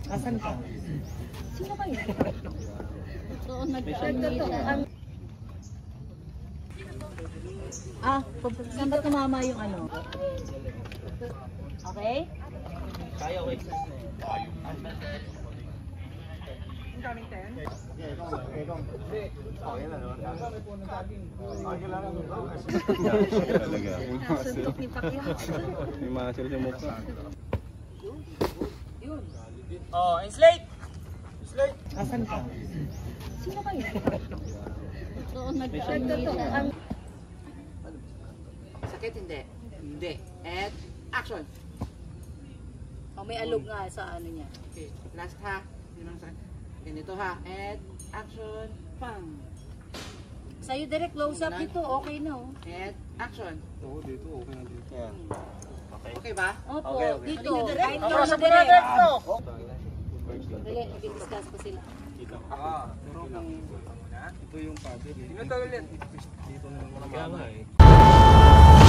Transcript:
Asan ka? Sino kayo? Oo, nagtotoo. Saan ba tumama yung ano? Okay? Kaya, wait. Suntok ni Pacquiao. May muscle sa mukha. Yun. Oh, slate! Slate! Asan ka? Sino kayo? Oo, nagtotoo. Sakit hindi. Hindi. And action. Oh, may alog nga sa ano niya. Okay. Last ha. Yun ang sakit. Ganito ha. And action. Pang. Sa'yo direct close up ito, okay na oh. And action. Oo, dito. Okay na dito. Yan. Okay ba? Opo, Okay, okay. dito. Kahit Ako close sa na direct. direct no? Dali, nag-discuss pa sila. Pero kung ito yung paddle. Dito na lang muna.